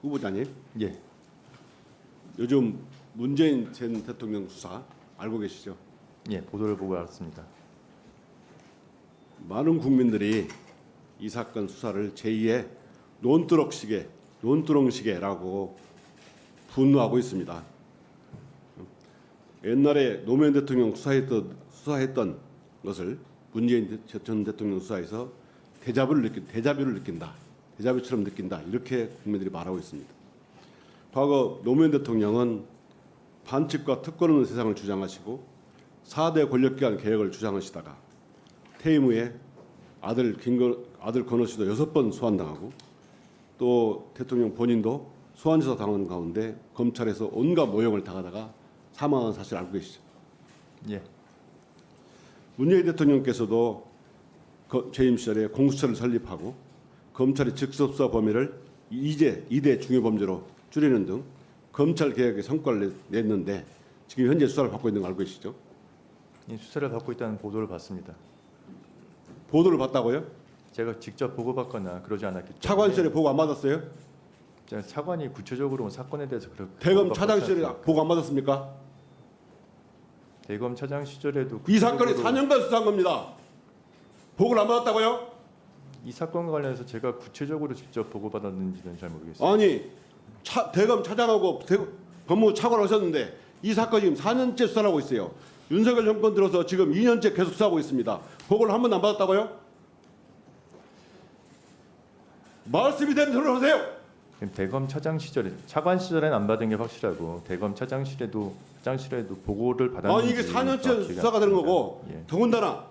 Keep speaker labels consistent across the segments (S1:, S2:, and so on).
S1: 후보자님,
S2: 예,
S1: 요즘 문재인 전 대통령 수사 알고 계시죠?
S2: 예, 보도를 보고 알았습니다.
S1: 많은 국민들이 이 사건 수사를 제2의 논두렁시계라고 분노하고 있습니다. 옛날에 노무현 대통령 수사했던 것을 문재인 전 대통령 수사에서 데자뷰를 느낀다. 데자뷰처럼 느낀다. 이렇게 국민들이 말하고 있습니다. 과거 노무현 대통령은 반칙과 특권 없는 세상을 주장하시고 4대 권력기관 개혁을 주장하시다가 퇴임 후에 아들 건호 씨도 6번 소환당하고 또 대통령 본인도 소환조사 당한 가운데 검찰에서 온갖 모욕을 당하다가 사망한 사실 알고 계시죠?
S2: 예,
S1: 문재인 대통령께서도 재임 시절에 공수처를 설립하고 검찰의 직접수사 범위를 2대 중요범죄로 줄이는 등 검찰 개혁의 성과를 냈는데 지금 현재 수사를 받고 있는 거 알고 계시죠?
S2: 이 수사를 받고 있다는 보도를 봤습니다.
S1: 보도를 받다고요?
S2: 제가 직접 보고받거나 그러지 않았기 때문에
S1: 차관실에 보고 안 받았어요?
S2: 제가 차관이 구체적으로 사건에 대해서 그렇게
S1: 대검 차장실에 보고 안 받았습니까?
S2: 대검 차장 시절에도
S1: 이 사건이 4년간 수사한 겁니다. 보고를 안 받았다고요?
S2: 이 사건과 관련해서 제가 구체적으로 직접 보고받았는지는 잘 모르겠습니다.
S1: 아니 대검 차장하고 법무부 차관 하셨는데 이 사건이 지금 4년째 수사를 하고 있어요. 윤석열 정권 들어서 지금 2년째 계속 수사하고 있습니다. 보고를 한 번도 안 받았다고요? 말씀이 되는 소리를 하세요.
S2: 대검 차장 시절에 차관 시절엔 안 받은 게 확실하고 대검 차장실에도 보고를 받았는지
S1: 아니 이게 4년째 수사가 되는 거고
S2: 예.
S1: 더군다나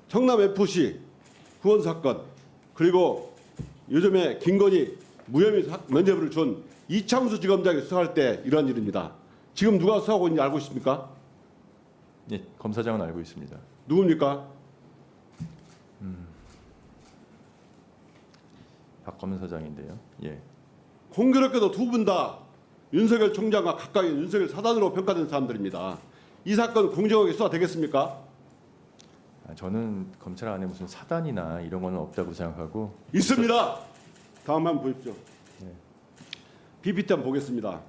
S1: 성남 FC 후원 사건 그리고 요즘에 김건희 무혐의 면죄부를 준 이창수 지검장이 수사할 때 이러한 일입니다. 지금 누가 수사하고 있는지 알고 있습니까?
S2: 예, 검사장은 알고 있습니다.
S1: 누굽니까?
S2: 박 검사장인데요. 예,
S1: 공교롭게도 두 분 다 윤석열 총장과 가까이 윤석열 사단으로 평가된 사람들입니다. 이 사건 공정하게 수사되겠습니까?
S2: 저는 검찰 안에 무슨 사단이나 이런 거는 없다고 생각하고
S1: 있습니다. 다음 한번 보십시오.
S2: 네.
S1: PPT 한번 보겠습니다.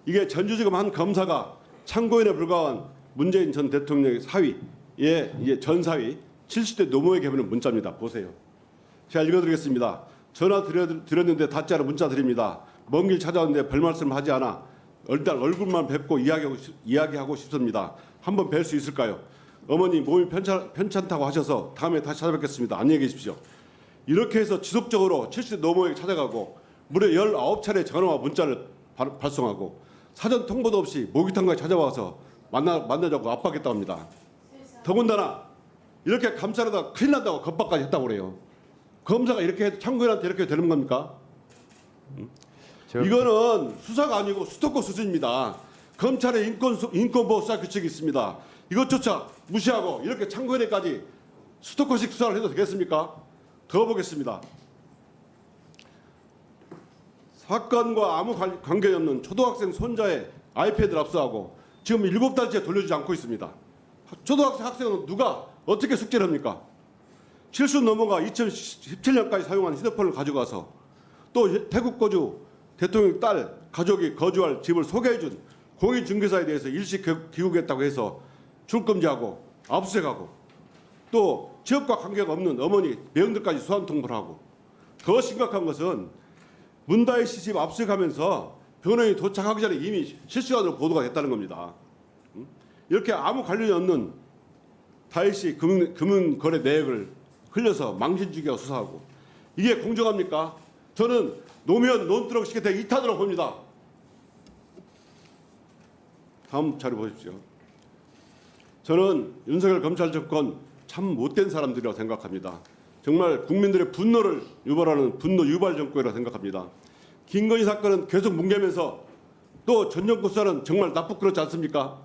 S1: 이게 전주지검 한 검사가 참고인에 불과한 문재인 전 대통령의 사위의 이게 전 사위 70대 노모에게 보낸 문자입니다. 보세요. 제가 읽어드리겠습니다. 전화 드렸는데 닿지 않아 문자 드립니다. 먼 길 찾아왔는데 별 말씀 하지 않아 일단 얼굴만 뵙고 이야기하고 싶습니다. 한번 뵐 수 있을까요? 어머니 몸이 편찮다고 하셔서 다음에 다시 찾아뵙겠습니다. 안녕히 계십시오. 이렇게 해서 지속적으로 70대 노모에게 찾아가고 무려 19차례 전화와 문자를 발송하고 사전 통보도 없이 모기탕까지 찾아와서 만나자고 압박했다고 합니다. 더군다나 이렇게 감싸려다 큰일 난다고 겁박까지 했다고 그래요. 검사가 이렇게 해도 참고인한테 이렇게 되는 겁니까? 이거는 수사가 아니고 스토커 수준입니다. 검찰의 인권보호 수사 규칙이 있습니다. 이것조차 무시하고 이렇게 참고인에까지 스토커식 수사를 해도 되겠습니까? 더 보겠습니다. 사건과 아무 관계 없는 초등학생 손자의 아이패드를 압수하고 지금 7달째 돌려주지 않고 있습니다. 학생은 누가 어떻게 숙제를 합니까? 7수 넘어가 2017년까지 사용한 휴대폰을 가져가서 또 태국 거주 대통령 딸 가족이 거주할 집을 소개해준 공인중개사에 대해서 일시 귀국했다고 해서 출금지하고 압수수색하고 또 지역과 관계가 없는 어머니 매형들까지 소환 통보를 하고 더 심각한 것은 문다혜 씨 집 압수수색하면서 변호인이 도착하기 전에 이미 실시간으로 보도가 됐다는 겁니다. 이렇게 아무 관련이 없는 다혜 씨 금융거래 내역을 흘려서 망신주기하고 수사하고 이게 공정합니까? 저는 노무현 논두렁식의 대이탄으로 봅니다. 다음 자료 보십시오. 저는 윤석열 검찰 정권 참 못된 사람들이라고 생각합니다. 정말 국민들의 분노를 유발하는 분노 유발 정권이라고 생각합니다. 김건희 사건은 계속 뭉개면서 또 전 정권 수사는 정말 나쁘지 않습니까?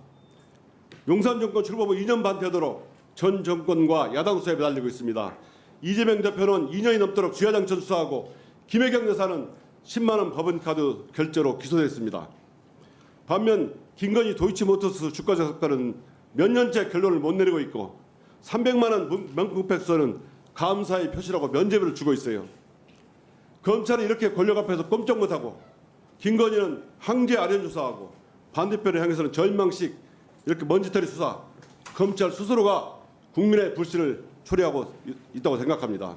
S1: 용산 정권 출범 후 2년 반 되도록 전 정권과 야당 수사에 매달리고 있습니다. 이재명 대표는 2년이 넘도록 주야장천 수사하고 김혜경 여사는 10만 원 법인카드 결제로 기소됐습니다. 반면 김건희 도이치모터스 주가조 사건은 몇 년째 결론을 못 내리고 있고 300만 원 명품백 수수는 감사의 표시라고 면죄부를 주고 있어요. 검찰이 이렇게 권력 앞에서 꼼짝 못하고 김건희는 항제 아련 수사하고 반대편을 향해서는 절망식 이렇게 먼지털이 수사, 검찰 스스로가 국민의 불신을 초래하고 있다고 생각합니다.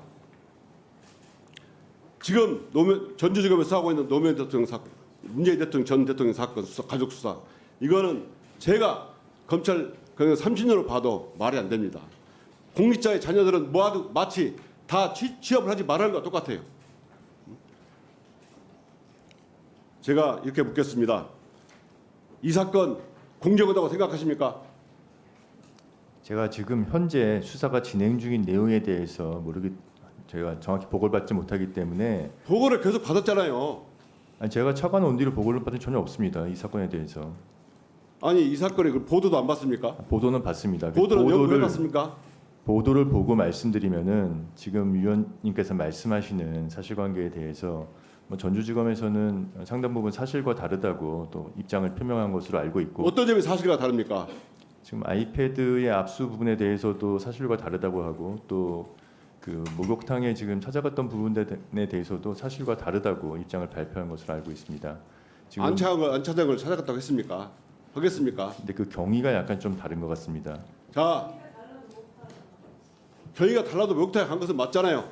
S1: 지금 전주지검에서 하고 있는 노무현 대통령 사건, 문재인 대통령 전 대통령 사건 수사, 가족 수사, 이거는 제가 검찰 30년을 봐도 말이 안 됩니다. 공직자의 자녀들은 마치 다 취업을 하지 말라는 것과 똑같아요. 제가 이렇게 묻겠습니다. 이 사건 공정하다고 생각하십니까?
S2: 제가 지금 현재 수사가 진행 중인 내용에 대해서 제가 정확히 보고를 받지 못하기 때문에
S1: 보고를 계속 받았잖아요.
S2: 아니, 제가 차관 온 뒤로 보고를 받은 전혀 없습니다. 이 사건에 대해서
S1: 아니 이 사건에 그 보도도 안 봤습니까?
S2: 보도는 봤습니다.
S1: 보도는 왜 봤습니까?
S2: 보도를 보고 말씀드리면은 지금 위원님께서 말씀하시는 사실관계에 대해서 전주지검에서는 상당 부분 사실과 다르다고 또 입장을 표명한 것으로 알고 있고
S1: 어떤 점이 사실과 다릅니까?
S2: 지금 아이패드의 압수 부분에 대해서도 사실과 다르다고 하고 또 그 목욕탕에 지금 찾아갔던 부분에 대해서도 사실과 다르다고 입장을 발표한 것으로 알고 있습니다. 지금
S1: 안 찾아간 걸 찾아갔다고 했습니까? 하겠습니까?
S2: 근데 그 경위가 약간 좀 다른 것 같습니다.
S1: 자, 경위가 달라도 목욕탕에 간 것은 맞잖아요.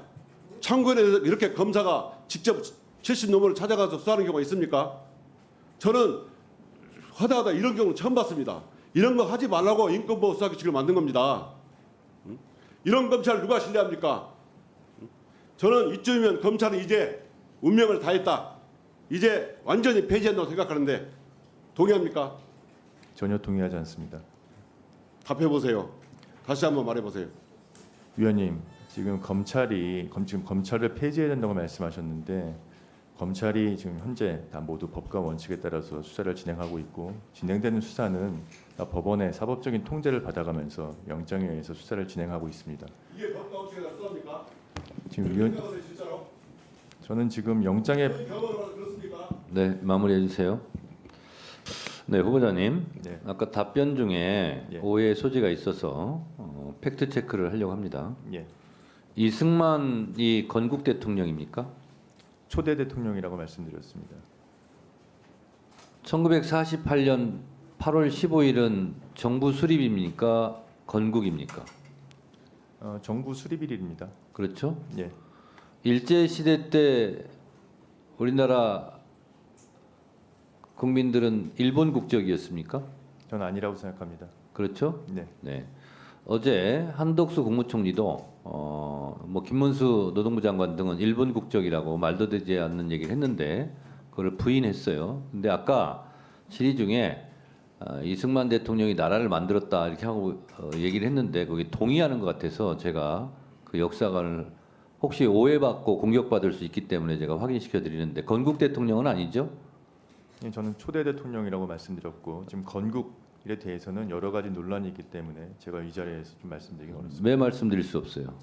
S1: 참고인에 대해서 이렇게 검사가 직접 70노무를 찾아가서 수사하는 경우가 있습니까? 저는 하다하다 이런 경우는 처음 봤습니다. 이런 거 하지 말라고 인권보호 수사규칙을 만든 겁니다. 이런 검찰 누가 신뢰합니까? 저는 이쯤이면 검찰은 이제 운명을 다했다. 이제 완전히 폐지한다고 생각하는데 동의합니까?
S2: 전혀 동의하지 않습니다.
S1: 답해보세요. 다시 한번 말해보세요.
S2: 위원님, 지금 검찰을 폐지해야 된다고 말씀하셨는데 검찰이 지금 현재 다 모두 법과 원칙에 따라서 수사를 진행하고 있고 진행되는 수사는 다 법원의 사법적인 통제를 받아가면서 영장에 의해서 수사를 진행하고 있습니다.
S1: 이게 법과 원칙에 따라
S2: 지금 위원,
S1: 진짜로?
S2: 저는 지금 영장에
S1: 경험을 그렇습니까?
S3: 네, 마무리해 주세요. 네, 후보자님.
S2: 네.
S3: 아까 답변 중에
S2: 예.
S3: 오해의 소지가 있어서 팩트 체크를 하려고 합니다.
S2: 예,
S3: 이승만이 건국 대통령입니까?
S2: 초대 대통령이라고 말씀드렸습니다.
S3: 1948년 8월 15일은 정부 수립입니까? 건국입니까?
S2: 정부 수립일입니다.
S3: 그렇죠?
S2: 예,
S3: 일제 시대 때 우리나라 국민들은 일본 국적이었습니까?
S2: 저는 아니라고 생각합니다.
S3: 그렇죠?
S2: 네,
S3: 네. 어제 한덕수 국무총리도 뭐 김문수 노동부 장관 등은 일본 국적이라고 말도 되지 않는 얘기를 했는데 그걸 부인했어요. 근데 아까 질의 중에 이승만 대통령이 나라를 만들었다 이렇게 하고 얘기를 했는데 거기 동의하는 것 같아서 제가 그 역사관을 혹시 오해받고 공격받을 수 있기 때문에 제가 확인시켜 드리는데 건국 대통령은 아니죠?
S2: 예, 저는 초대 대통령이라고 말씀드렸고 지금 건국에 대해서는 여러 가지 논란이 있기 때문에 제가 이 자리에서 좀 말씀드리기 어렵습니다.
S3: 왜 말씀드릴 수 없어요?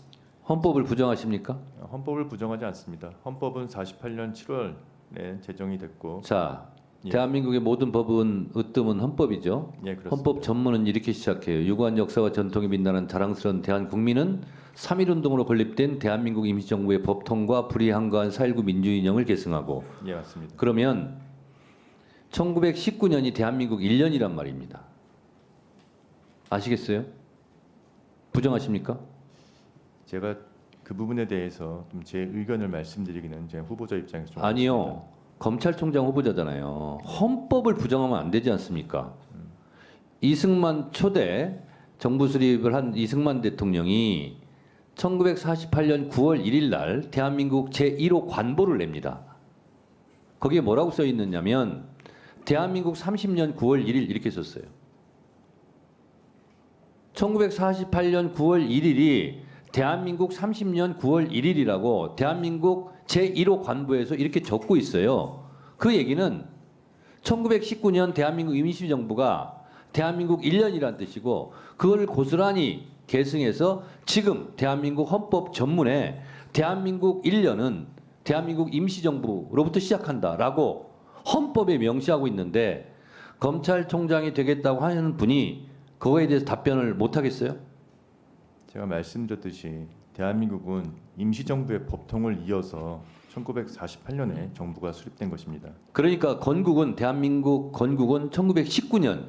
S3: 헌법을 부정하십니까?
S2: 헌법을 부정하지 않습니다. 헌법은 48년 7월에 제정이 됐고,
S3: 자,
S2: 예.
S3: 대한민국의 모든 법은 으뜸은 헌법이죠.
S2: 예, 그렇습니다.
S3: 헌법 전문은 이렇게 시작해요. 유구한 역사와 전통이 빛나는 자랑스러운 대한국민은 3.1운동으로 건립된 대한민국 임시정부의 법통과 불이한가한 4.19 민주인형을 계승하고
S2: 예, 맞습니다.
S3: 그러면 1919년이 대한민국 1년이란 말입니다. 아시겠어요? 부정하십니까?
S2: 제가 그 부분에 대해서 좀 제 의견을 말씀드리기는 제 후보자 입장에서 좀
S3: 아니요.
S2: 어렵습니다.
S3: 검찰총장 후보자잖아요. 헌법을 부정하면 안 되지 않습니까? 이승만 초대 정부 수립을 한 이승만 대통령이 1948년 9월 1일 날 대한민국 제1호 관보를 냅니다. 거기에 뭐라고 써 있느냐면 대한민국 30년 9월 1일 이렇게 썼어요. 1948년 9월 1일이 대한민국 30년 9월 1일이라고 대한민국 제1호 관보에서 이렇게 적고 있어요. 그 얘기는 1919년 대한민국 임시정부가 대한민국 1년이란 뜻이고 그걸 고스란히 계승해서 지금 대한민국 헌법 전문에 대한민국 1년은 대한민국 임시정부로부터 시작한다라고 헌법에 명시하고 있는데 검찰총장이 되겠다고 하는 분이 그거에 대해서 답변을 못 하겠어요?
S2: 제가 말씀드렸듯이 대한민국은 임시정부의 법통을 이어서 1948년에 정부가 수립된 것입니다.
S3: 그러니까 건국은 대한민국 건국은 1919년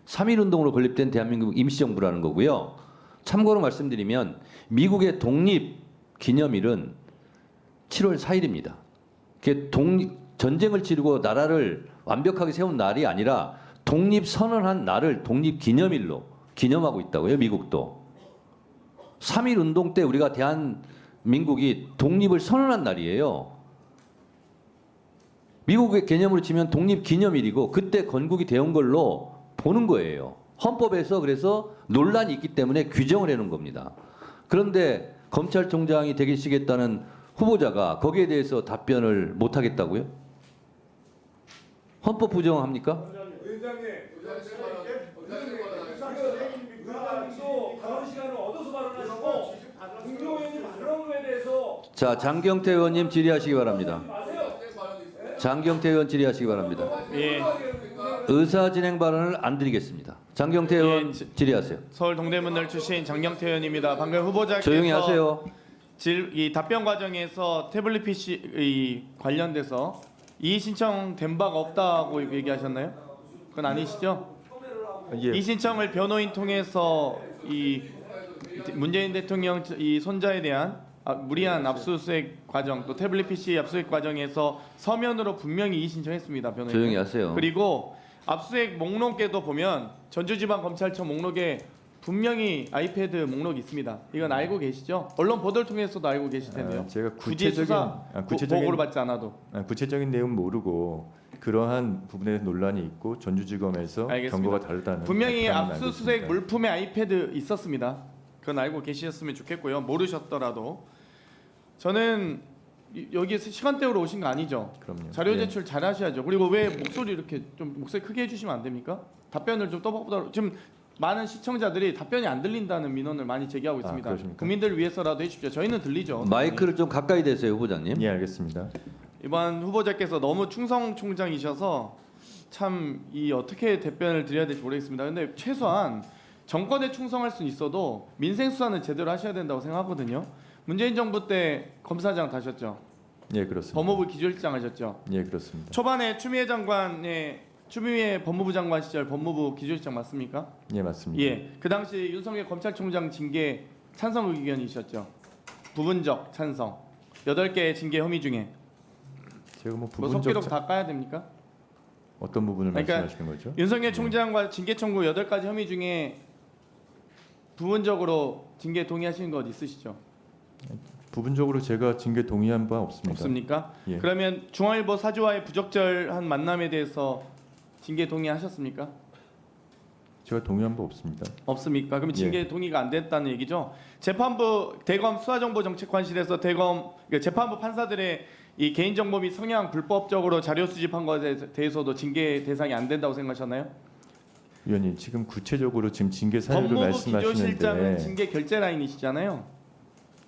S3: 3.1 운동으로 건립된 대한민국 임시정부라는 거고요. 참고로 말씀드리면 미국의 독립 기념일은 7월 4일입니다. 그게 전쟁을 치르고 나라를 완벽하게 세운 날이 아니라 독립 선언한 날을 독립 기념일로 기념하고 있다고요. 미국도 3.1 운동 때 우리가 대한민국이 독립을 선언한 날이에요. 미국의 개념으로 치면 독립 기념일이고 그때 건국이 되온 걸로 보는 거예요. 헌법에서 그래서 논란이 있기 때문에 규정을 해놓은 겁니다. 그런데 검찰총장이 되시겠다는 후보자가 거기에 대해서 답변을 못 하겠다고요? 헌법 부정합니까? 자, 장경태 의원님 질의하시기 바랍니다. 장경태 의원 질의하시기 바랍니다.
S4: 예,
S3: 의사 진행 발언을 안 드리겠습니다. 장경태 의원 질의하세요.
S4: 서울 동대문을 출신 장경태 의원입니다. 방금 후보자께서
S3: 조용히 하세요.
S4: 이 답변 과정에서 태블릿 PC 관련돼서 이의 신청된 바가 없다고 얘기하셨나요? 그건 아니시죠?
S2: 예.
S4: 이 신청을 변호인 통해서 이 문재인 대통령 이 손자에 대한 무리한 압수수색 과정 또 태블릿 PC 압수수색 과정에서 서면으로 분명히 이의 신청했습니다. 변호인.
S3: 조용히 하세요.
S4: 그리고 압수수색 목록에도 보면 전주지방검찰청 목록에 분명히 아이패드 목록이 있습니다. 이건 알고 계시죠? 언론 보도를 통해서도 알고 계실 텐데요.
S2: 제가
S4: 굳이 수사 보고를 받지 않아도.
S2: 구체적인 내용 모르고 그러한 부분에 논란이 있고 전주지검에서
S4: 알겠습니다.
S2: 경고가 다르다는
S4: 분명히
S2: 답변은 알고
S4: 압수수색
S2: 있습니다.
S4: 물품에 아이패드 있었습니다. 그건 알고 계셨으면 좋겠고요. 모르셨더라도 저는 여기 시간대로 오신 거 아니죠?
S2: 그럼요.
S4: 자료
S2: 예.
S4: 제출 잘 하셔야죠. 그리고 왜 목소리 이렇게 좀 목소리 크게 해주시면 안 됩니까? 답변을 좀 떠보도록 지금 많은 시청자들이 답변이 안 들린다는 민원을 많이 제기하고 있습니다.
S2: 그러십니까?
S4: 국민들을 위해서라도 해주십시오. 저희는 들리죠.
S3: 마이크를 좀 가까이 대세요, 후보자님.
S2: 예, 알겠습니다.
S4: 이번 후보자께서 너무 충성 총장이셔서 참 이 어떻게 답변을 드려야 될지 모르겠습니다. 근데 최소한 정권에 충성할 수는 있어도 민생 수사는 제대로 하셔야 된다고 생각하거든요. 문재인 정부 때 검사장 다셨죠.
S2: 예, 그렇습니다.
S4: 법무부 기조실장 하셨죠.
S2: 예, 그렇습니다.
S4: 초반에 추미애 법무부 장관 시절 법무부 기조실장 맞습니까?
S2: 예, 맞습니다.
S4: 예. 그 당시 윤석열 검찰총장 징계 찬성 의견이셨죠. 부분적 찬성. 8개의 징계 혐의 중에
S2: 제가 뭐
S4: 뭐
S2: 부분적
S4: 속기록 다 까야 됩니까?
S2: 어떤 부분을
S4: 그러니까
S2: 말씀하시는 거죠?
S4: 윤석열 총장과 징계 청구 8가지 혐의 중에 부분적으로 징계 동의하시는 것 있으시죠?
S2: 부분적으로 제가 징계 동의한 바 없습니다.
S4: 없습니까?
S2: 예.
S4: 그러면 중앙일보 사주와의 부적절한 만남에 대해서 징계 동의하셨습니까?
S2: 제가 동의한 바 없습니다.
S4: 없습니까? 그럼 징계 동의가 안 됐다는 얘기죠. 재판부 대검 수사정보정책관실에서 재판부 판사들의 이 개인정보 및 성향 불법적으로 자료 수집한 것에 대해서도 징계 대상이 안 된다고 생각하셨나요?
S2: 위원님, 지금 구체적으로 지금 징계 사유를
S4: 법무부 기조실장은
S2: 말씀하시는데
S4: 징계 결재 라인이시잖아요.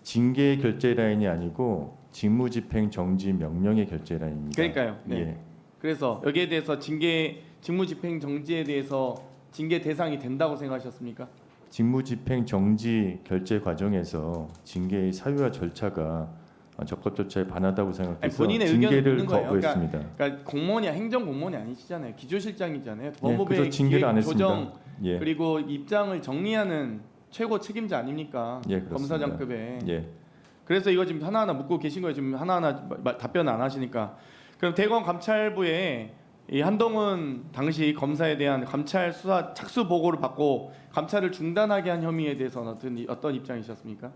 S2: 징계 결재 라인이 아니고 직무집행 정지 명령의 결재 라인입니다.
S4: 그러니까요. 네.
S2: 예.
S4: 그래서 여기에 대해서 직무집행 정지에 대해서 징계 대상이 된다고 생각하셨습니까?
S2: 직무집행 정지 결재 과정에서 징계의 사유와 절차가 적법조차에 반하다고 생각해서
S4: 본인의 의견을
S2: 징계를
S4: 묻는 거예요.
S2: 거부했습니다.
S4: 그러니까 공무원이 행정 공무원이 아니시잖아요. 기조실장이잖아요.
S2: 예,
S4: 법무부의
S2: 그래서 징계를 안
S4: 기획,
S2: 했습니다.
S4: 조정
S2: 예.
S4: 그리고 입장을 정리하는 최고 책임자 아닙니까?
S2: 예, 그렇습니다.
S4: 검사장급에.
S2: 예.
S4: 그래서 이거 지금 하나하나 묻고 계신 거예요. 지금 하나하나 답변을 안 하시니까. 그럼 대검 감찰부에 이 한동훈 당시 검사에 대한 감찰 수사 착수 보고를 받고 감찰을 중단하게 한 혐의에 대해서는 어떤 입장이셨습니까?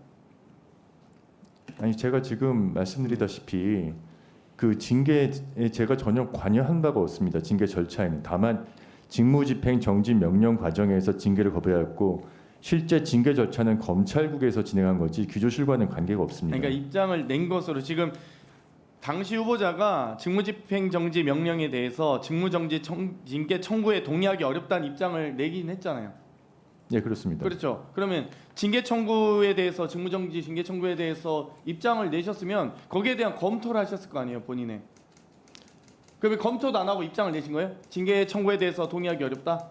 S2: 아니, 제가 지금 말씀드리다시피 그 징계에 제가 전혀 관여한 바가 없습니다. 징계 절차에는. 다만 직무집행 정지 명령 과정에서 징계를 거부하였고 실제 징계 절차는 검찰국에서 진행한 거지 기조실과는 관계가 없습니다.
S4: 그러니까 입장을 낸 것으로 지금 당시 후보자가 직무집행 정지 명령에 대해서 직무정지 징계 청구에 동의하기 어렵다는 입장을 내긴 했잖아요.
S2: 예, 그렇습니다.
S4: 그렇죠. 그러면 징계 청구에 대해서 직무정지 징계 청구에 대해서 입장을 내셨으면 거기에 대한 검토를 하셨을 거 아니에요, 본인의. 그러면 검토도 안 하고 입장을 내신 거예요? 징계 청구에 대해서 동의하기 어렵다?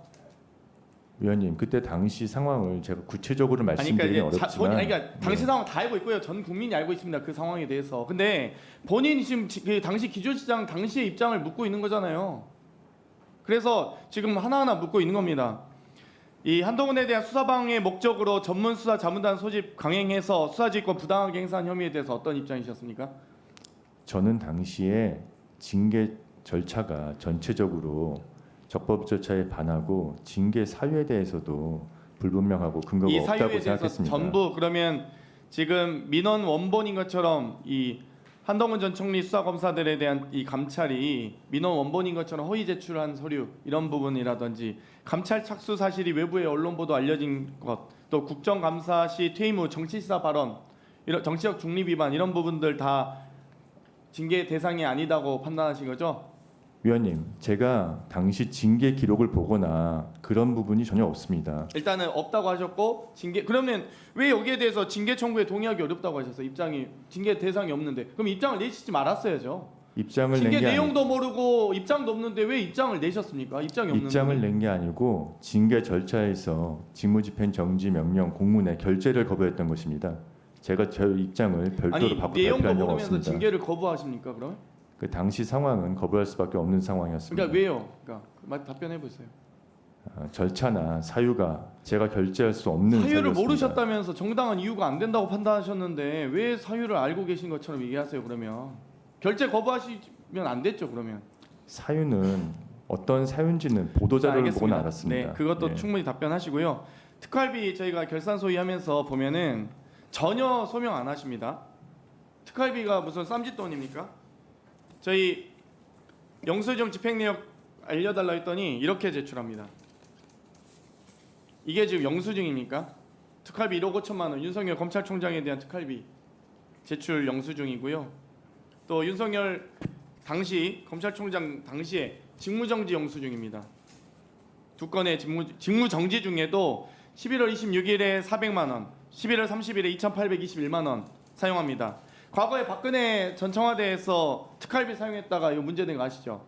S2: 위원님, 그때 당시 상황을 제가 구체적으로 말씀드리긴 어렵지만
S4: 그러니까 당시
S2: 네.
S4: 상황 다 알고 있고요. 전 국민이 알고 있습니다. 그 상황에 대해서. 근데 본인이 지금 그 당시 기조시장 당시의 입장을 묻고 있는 거잖아요. 그래서 지금 하나하나 묻고 있는 겁니다. 이 한동훈에 대한 수사방해 목적으로 전문 수사 자문단 소집 강행해서 수사지휘권 부당하게 행사한 혐의에 대해서 어떤 입장이셨습니까?
S2: 저는 당시에 징계 절차가 전체적으로 적법 절차에 반하고 징계 사유에 대해서도 불분명하고 근거가
S4: 이
S2: 없다고
S4: 사유에 대해서
S2: 생각했습니다.
S4: 전부 그러면 지금 민원 원본인 것처럼 이 한동훈 전 총리 수사 검사들에 대한 이 감찰이 민원 원본인 것처럼 허위 제출한 서류 이런 부분이라든지 감찰 착수 사실이 외부의 언론 보도 알려진 것, 또 국정감사 시 퇴임 후 정치시사 발언, 이런 정치적 중립 위반 이런 부분들 다 징계 대상이 아니다고 판단하신 거죠?
S2: 위원님, 제가 당시 징계 기록을 보거나 그런 부분이 전혀 없습니다.
S4: 일단은 없다고 하셨고 징계 그러면 왜 여기에 대해서 징계 청구에 동의하기 어렵다고 하셨어요? 입장이 징계 대상이 없는데 그럼 입장을 내시지 말았어야죠.
S2: 입장을
S4: 징계
S2: 낸 게
S4: 내용도 모르고 입장도 없는데 왜 입장을 내셨습니까? 입장이 없는데
S2: 입장을 낸 게 아니고 징계 절차에서 직무집행 정지 명령 공문의 결재를 거부했던 것입니다. 제가 제 입장을 별도로
S4: 아니
S2: 바꿔
S4: 내용도
S2: 발표한 적
S4: 모르면서
S2: 없습니다.
S4: 징계를 거부하십니까? 그럼?
S2: 그 당시 상황은 거부할 수밖에 없는 상황이었습니다.
S4: 그러니까 왜요? 그러니까 답변해 보세요.
S2: 절차나 사유가 제가 결재할 수 없는
S4: 사유를
S2: 사유였습니다.
S4: 모르셨다면서 정당한 이유가 안 된다고 판단하셨는데 왜 사유를 알고 계신 것처럼 얘기하세요? 그러면 결재 거부하시면 안 됐죠? 그러면
S2: 사유는 어떤 사유인지는 보도자료를 보고는
S4: 알겠습니다.
S2: 알았습니다.
S4: 네, 그것도
S2: 예.
S4: 충분히 답변하시고요. 특활비 저희가 결산 소위하면서 보면은 전혀 소명 안 하십니다. 특활비가 무슨 쌈짓돈입니까? 저희 영수증 집행 내역 알려달라 했더니 이렇게 제출합니다. 이게 지금 영수증입니까? 특활비 1억 5천만 원 윤석열 검찰총장에 대한 특활비 제출 영수증이고요. 또 윤석열 당시 검찰총장 당시에 직무정지 영수증입니다. 두 건의 직무정지 중에도 11월 26일에 400만 원, 11월 30일에 2,821만 원 사용합니다. 과거에 박근혜 전 청와대에서 특활비 사용했다가 이거 문제된 거 아시죠?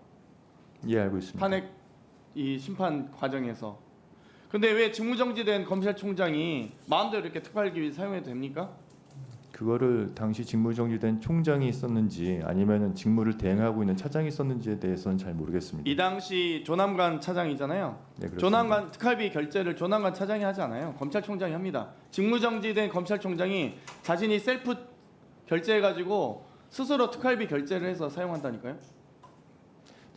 S2: 예, 알고 있습니다.
S4: 탄핵 이 심판 과정에서. 근데 왜 직무정지된 검찰총장이 마음대로 이렇게 특활비 사용해도 됩니까?
S2: 그거를 당시 직무정지된 총장이 있었는지 아니면은 직무를 대행하고 있는 차장이 있었는지에 대해서는 잘 모르겠습니다.
S4: 이 당시 조남관 차장이잖아요.
S2: 네, 그렇습니다.
S4: 조남관 특활비 결제를 조남관 차장이 하지 않아요. 검찰총장이 합니다. 직무정지된 검찰총장이 자신이 셀프 결제해가지고 스스로 특활비 결제를 해서 사용한다니까요.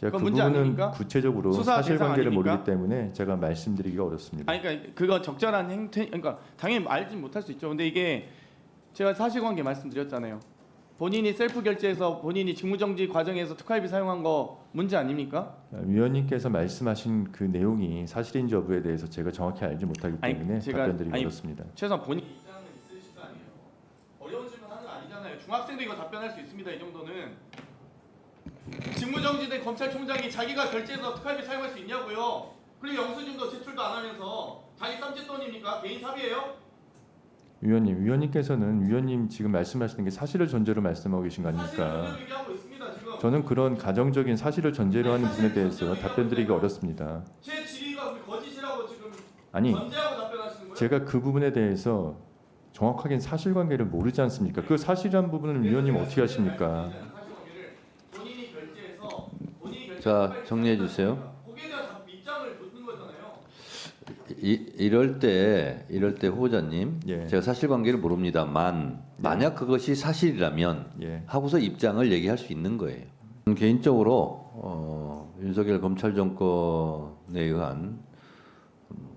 S2: 제가 그
S4: 그건 문제
S2: 부분은
S4: 아닙니까?
S2: 구체적으로
S4: 수사
S2: 사실관계를
S4: 대상 아닙니까?
S2: 모르기 때문에 제가 말씀드리기가 어렵습니다.
S4: 아니 그러니까 그거 적절한 행태 그러니까 당연히 알지 못할 수 있죠. 근데 이게 제가 사실관계 말씀드렸잖아요. 본인이 셀프 결제해서 본인이 직무정지 과정에서 특활비 사용한 거 문제 아닙니까?
S2: 위원님께서 말씀하신 그 내용이 사실인지 여부에 대해서 제가 정확히 알지 못하기
S4: 아니,
S2: 때문에
S4: 제가-
S2: 답변드리기
S4: 아니,
S2: 어렵습니다.
S4: 최소한 본인 입장은 있으실 거 아니에요. 어려운 질문 하는 거 아니잖아요. 중학생도 이거 답변할 수 있습니다. 이 정도는. 직무정지된 검찰총장이 자기가 결제해서 특활비 사용할 수 있냐고요. 그리고 영수증도 제출도 안 하면서 자기 쌈짓돈입니까? 개인 사비예요?
S2: 위원님께서는 위원님 지금 말씀하시는 게 사실을 전제로 말씀하고 계신 거
S4: 사실을
S2: 아닙니까?
S4: 그대로 얘기하고 있습니다. 지금.
S2: 저는 그런 가정적인 사실을 전제로 하는 부분에 대해서
S4: 사실을
S2: 답변드리기
S4: 전제로
S2: 어렵습니다.
S4: 제 질의가 우리 거짓이라고 지금
S2: 아니,
S4: 전제하고 답변하시는 거예요?
S2: 제가 그 부분에 대해서 정확하게 사실관계를 모르지 않습니까? 그 사실이란 부분을 위원님 어떻게 하십니까?
S4: 사실관계를 본인이 결제해서 본인이 결제
S3: 자, 정리해 주세요.
S4: 거기에 대한 입장을 묻는 거잖아요.
S3: 이럴 때 후보자님,
S2: 예.
S3: 제가 사실관계를 모릅니다만 만약 그것이 사실이라면
S2: 예.
S3: 하고서 입장을 얘기할 수 있는 거예요. 개인적으로 윤석열 검찰 정권에 의한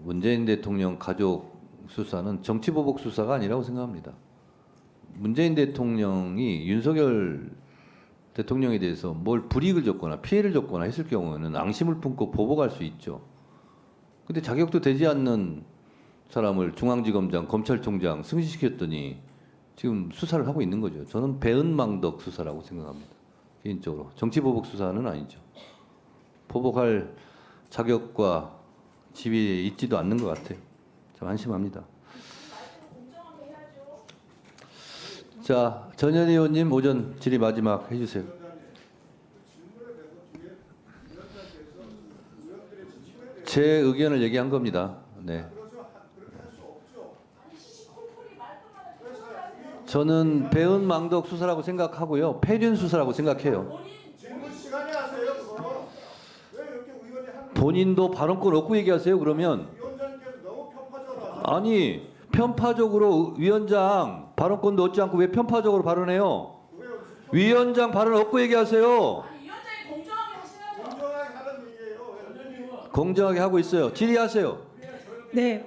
S3: 문재인 대통령 가족 수사는 정치보복 수사가 아니라고 생각합니다. 문재인 대통령이 윤석열 대통령에 대해서 뭘 불이익을 줬거나 피해를 줬거나 했을 경우에는 앙심을 품고 보복할 수 있죠. 근데 자격도 되지 않는 사람을 중앙지검장, 검찰총장 승진시켰더니 지금 수사를 하고 있는 거죠. 저는 배은망덕 수사라고 생각합니다. 개인적으로 정치보복 수사는 아니죠. 보복할 자격과 지위에 있지도 않는 것 같아요. 좀 안심합니다. 자, 전현희 의원님 오전 질의 마지막 해주세요. 제 의견을 얘기한 겁니다. 네. 저는 배은망덕 수사라고 생각하고요. 폐륜 수사라고 생각해요. 본인도 발언권 없고 얘기하세요. 그러면 아니 편파적으로 위원장 발언권도 얻지 않고 왜 편파적으로 발언해요? 위원장 발언 없고 얘기하세요. 공정하게 하고 있어요. 질의하세요.
S5: 네,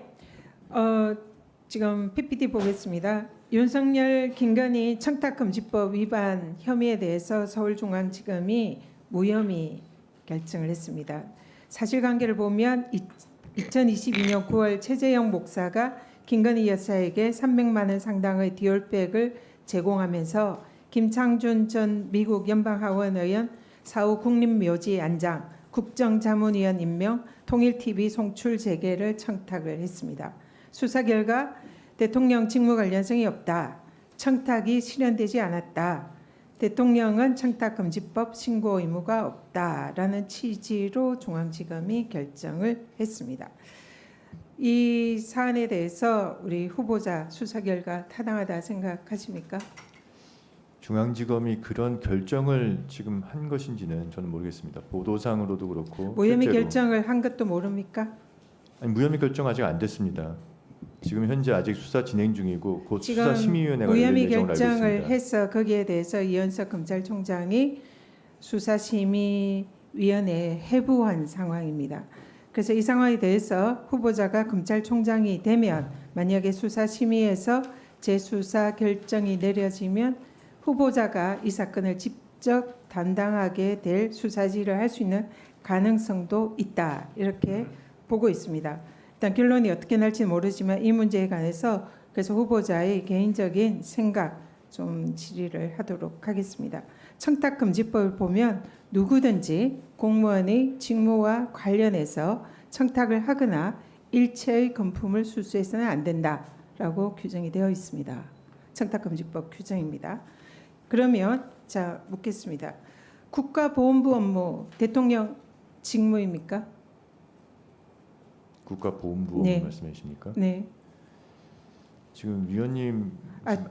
S5: 지금 PPT 보겠습니다. 윤석열, 김건희 청탁금지법 위반 혐의에 대해서 서울중앙지검이 무혐의 결정을 했습니다. 사실관계를 보면 2022년 9월 최재형 목사가 김건희 여사에게 300만 원 상당의 디올백을 제공하면서 김창준 전 미국 연방하원 의원 사후 국립묘지 안장, 국정자문위원 임명, 통일TV 송출 재개를 청탁을 했습니다. 수사 결과 대통령 직무 관련성이 없다. 청탁이 실현되지 않았다. 대통령은 청탁금지법 신고 의무가 없다라는 취지로 중앙지검이 결정을 했습니다. 이 사안에 대해서 우리 후보자 수사 결과 타당하다 생각하십니까?
S2: 중앙지검이 그런 결정을 지금 한 것인지는 저는 모르겠습니다. 보도상으로도 그렇고
S5: 무혐의
S2: 실제로.
S5: 결정을 한 것도 모릅니까?
S2: 아니, 무혐의 결정 아직 안 됐습니다. 지금 현재 아직 수사 진행 중이고 곧
S5: 지금
S2: 수사심의위원회가 열릴
S5: 무혐의
S2: 예정으로 알고
S5: 결정을
S2: 있습니다.
S5: 해서 거기에 대해서 이현석 검찰총장이 수사심의위원회에 해부한 상황입니다. 그래서 이 상황에 대해서 후보자가 검찰총장이 되면 만약에 수사심의에서 재수사 결정이 내려지면 후보자가 이 사건을 직접 담당하게 될 수사지를 할 수 있는 가능성도 있다. 이렇게 보고 있습니다. 일단 결론이 어떻게 날지 모르지만 이 문제에 관해서 그래서 후보자의 개인적인 생각 좀 질의를 하도록 하겠습니다. 청탁금지법을 보면 누구든지 공무원의 직무와 관련해서 청탁을 하거나 일체의 금품을 수수해서는 안 된다라고 규정이 되어 있습니다. 청탁금지법 규정입니다. 그러면 자 묻겠습니다. 국가보훈부 업무 대통령 직무입니까?
S2: 국가보훈부
S5: 네.
S2: 말씀해 주십니까?
S5: 네.
S2: 지금 위원님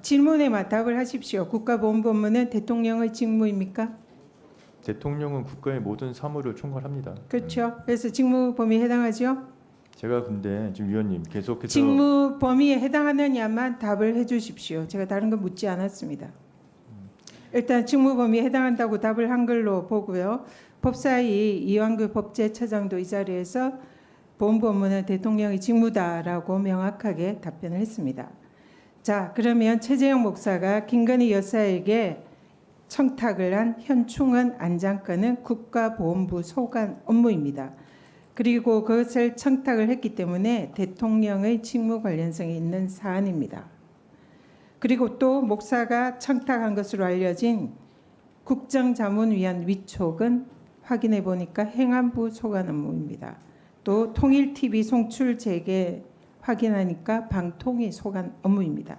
S5: 질문에만 답을 하십시오. 국가보훈부 업무는 대통령의 직무입니까?
S2: 대통령은 국가의 모든 사무를 총괄합니다.
S5: 그렇죠. 그래서 직무 범위에 해당하죠?
S2: 제가 근데 지금 위원님 계속해서
S5: 직무 범위에 해당하느냐만 답을 해주십시오. 제가 다른 거 묻지 않았습니다. 일단 직무 범위에 해당한다고 답을 한 걸로 보고요. 법사위 이완규 법제처장도 이 자리에서 보훈부 업무는 대통령의 직무다라고 명확하게 답변을 했습니다. 자, 그러면 최재형 목사가 김건희 여사에게 청탁을 한 현충원 안장권은 국가보훈부 소관 업무입니다. 그리고 그것을 청탁을 했기 때문에 대통령의 직무 관련성이 있는 사안입니다. 그리고 또 목사가 청탁한 것으로 알려진 국정자문위원 위촉은 확인해 보니까 행안부 소관 업무입니다. 또 통일TV 송출 재개 확인하니까 방통위 소관 업무입니다.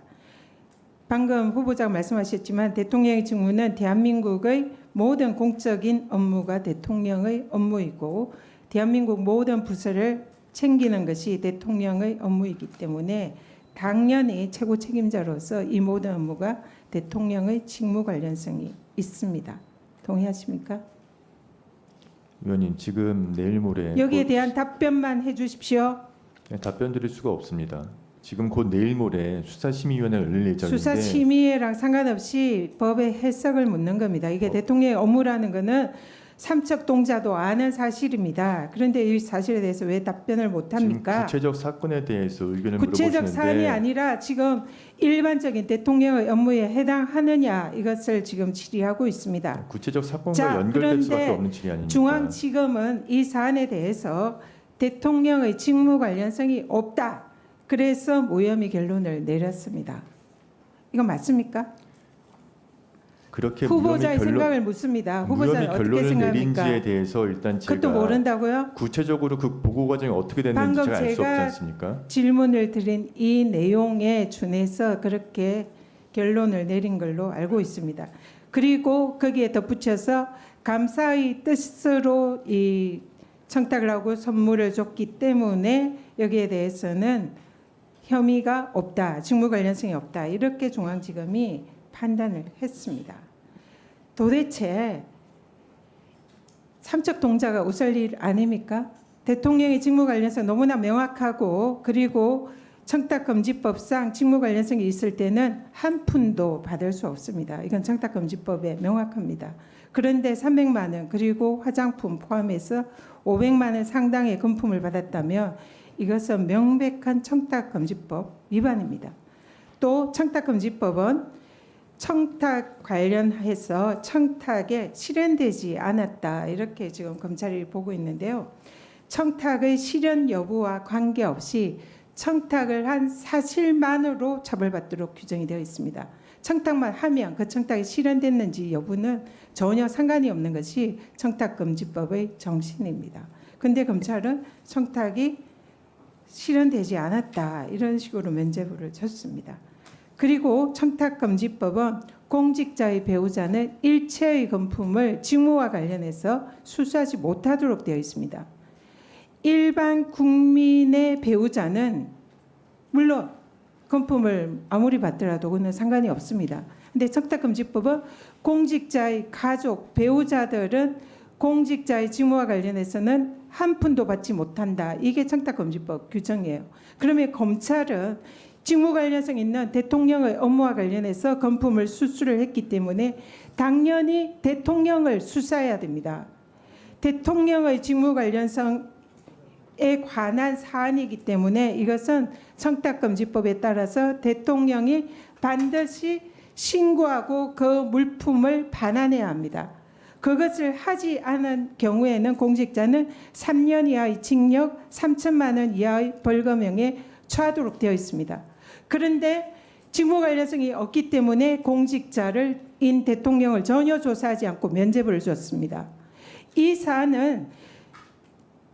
S5: 방금 후보자가 말씀하셨지만 대통령의 직무는 대한민국의 모든 공적인 업무가 대통령의 업무이고 대한민국 모든 부서를 챙기는 것이 대통령의 업무이기 때문에 당연히 최고 책임자로서 이 모든 업무가 대통령의 직무 관련성이 있습니다. 동의하십니까?
S2: 위원님 지금 내일 모레
S5: 여기에
S2: 곧
S5: 대한 답변만 해주십시오.
S2: 답변 드릴 수가 없습니다. 지금 곧 내일 모레 수사심의위원회가 열릴 예정인데
S5: 수사심의회랑 상관없이 법의 해석을 묻는 겁니다. 이게 대통령의 업무라는 거는 삼척동자도 아는 사실입니다. 그런데 이 사실에 대해서 왜 답변을 못
S2: 지금
S5: 합니까?
S2: 구체적 사건에 대해서 의견을
S5: 구체적
S2: 물어보시는데
S5: 사안이 아니라 지금 일반적인 대통령의 업무에 해당하느냐 이것을 지금 질의하고 있습니다.
S2: 구체적 사건과
S5: 자,
S2: 연결될 수밖에
S5: 그런데
S2: 없는 질의 아닙니까?
S5: 중앙지검은 이 사안에 대해서 대통령의 직무 관련성이 없다. 그래서 무혐의 결론을 내렸습니다. 이거 맞습니까?
S2: 그렇게
S5: 후보자의
S2: 무혐의 결론,
S5: 생각을 묻습니다. 후보자는
S2: 무혐의
S5: 어떻게
S2: 결론을
S5: 생각합니까?
S2: 내린지에 대해서 일단 제가
S5: 그것도 모른다고요?
S2: 구체적으로 그 보고 과정이 어떻게 됐는지
S5: 방금
S2: 제가 알 수 없지
S5: 제가
S2: 않습니까?
S5: 질문을 드린 이 내용에 준해서 그렇게 결론을 내린 걸로 알고 있습니다. 그리고 거기에 덧붙여서 감사의 뜻으로 이 청탁을 하고 선물을 줬기 때문에 여기에 대해서는 혐의가 없다, 직무 관련성이 없다 이렇게 중앙지검이 판단을 했습니다. 도대체 삼척 동자가 웃을 일 아닙니까? 대통령의 직무 관련성 너무나 명확하고 그리고 청탁금지법상 직무 관련성이 있을 때는 한 푼도 받을 수 없습니다. 이건 청탁금지법에 명확합니다. 그런데 300만 원 그리고 화장품 포함해서 500만 원 상당의 금품을 받았다면 이것은 명백한 청탁금지법 위반입니다. 또 청탁금지법은 청탁 관련해서 청탁에 실현되지 않았다 이렇게 지금 검찰이 보고 있는데요. 청탁의 실현 여부와 관계없이 청탁을 한 사실만으로 처벌받도록 규정이 되어 있습니다. 청탁만 하면 그 청탁이 실현됐는지 여부는 전혀 상관이 없는 것이 청탁금지법의 정신입니다. 근데 검찰은 청탁이 실현되지 않았다 이런 식으로 면죄부를 줬습니다. 그리고 청탁금지법은 공직자의 배우자는 일체의 금품을 직무와 관련해서 수수하지 못하도록 되어 있습니다. 일반 국민의 배우자는 물론 금품을 아무리 받더라도 그는 상관이 없습니다. 근데 청탁금지법은 공직자의 가족, 배우자들은 공직자의 직무와 관련해서는 한 푼도 받지 못한다. 이게 청탁금지법 규정이에요. 그러면 검찰은 직무 관련성 있는 대통령의 업무와 관련해서 금품을 수수를 했기 때문에 당연히 대통령을 수사해야 됩니다. 대통령의 직무 관련성에 관한 사안이기 때문에 이것은 청탁금지법에 따라서 대통령이 반드시 신고하고 그 물품을 반환해야 합니다. 그것을 하지 않은 경우에는 공직자는 3년 이하의 징역 3천만 원 이하의 벌금형에 처하도록 되어 있습니다. 그런데 직무 관련성이 없기 때문에 공직자를 인 대통령을 전혀 조사하지 않고 면죄부를 줬습니다. 이 사안은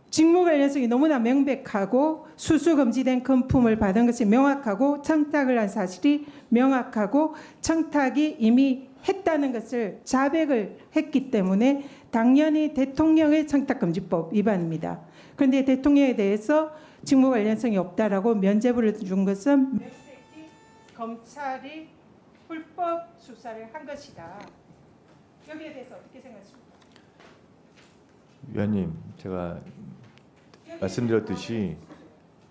S5: 직무 관련성이 너무나 명백하고 수수 금지된 금품을 받은 것이 명확하고 청탁을 한 사실이 명확하고 청탁이 이미 했다는 것을 자백을 했기 때문에 당연히 대통령의 청탁금지법 위반입니다. 그런데 대통령에 대해서 직무 관련성이 없다라고 면죄부를 준 것은 명백히 검찰이 불법 수사를 한 것이다. 여기에 대해서 어떻게 생각하십니까?
S2: 위원님, 제가 말씀드렸듯이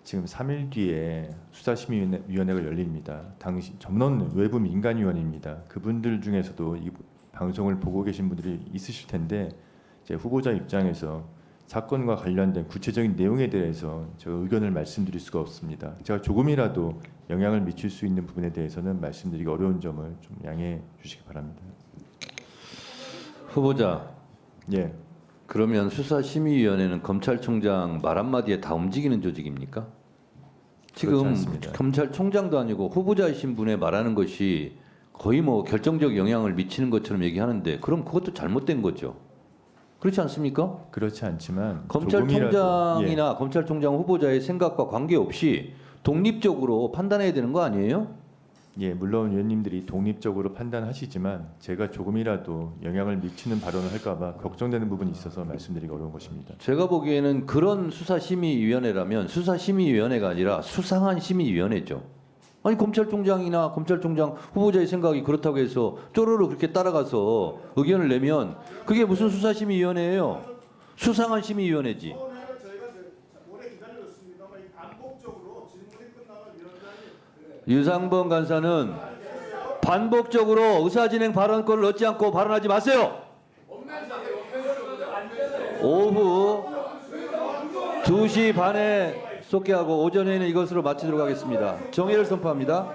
S2: 지금 3일 뒤에 수사심의위원회가 열립니다. 당시 전원 외부 민간위원입니다. 그분들 중에서도 이 방송을 보고 계신 분들이 있으실 텐데 제 후보자 입장에서 사건과 관련된 구체적인 내용에 대해서 제가 의견을 말씀드릴 수가 없습니다. 제가 조금이라도 영향을 미칠 수 있는 부분에 대해서는 말씀드리기 어려운 점을 좀 양해해 주시기 바랍니다.
S3: 후보자,
S2: 예,
S3: 그러면 수사심의위원회는 검찰총장 말 한마디에 다 움직이는 조직입니까? 지금
S2: 그렇지 않습니다.
S3: 검찰총장도 아니고 후보자이신 분의 말하는 것이 거의 뭐 결정적 영향을 미치는 것처럼 얘기하는데 그럼 그것도 잘못된 거죠. 그렇지 않습니까?
S2: 그렇지 않지만
S3: 검찰총장이나 검찰총장 후보자의 생각과 관계없이 독립적으로 판단해야 되는 거 아니에요?
S2: 예, 물론 위원님들이 독립적으로 판단하시지만 제가 조금이라도 영향을 미치는 발언을 할까봐 걱정되는 부분이 있어서 말씀드리기 어려운 것입니다.
S3: 제가 보기에는 그런 수사심의위원회라면 수사심의위원회가 아니라 수상한 심의위원회죠. 아니 검찰총장이나 검찰총장 후보자의 생각이 그렇다고 해서 쪼르르 그렇게 따라가서 의견을 내면 그게 무슨 수사심의위원회예요? 수상한 심의위원회지. 유상범 간사는 반복적으로 의사진행 발언권을 얻지 않고 발언하지 마세요. 오후 2시 반에 속개하고 오전에는 이것으로 마치도록 하겠습니다. 정의를 선포합니다.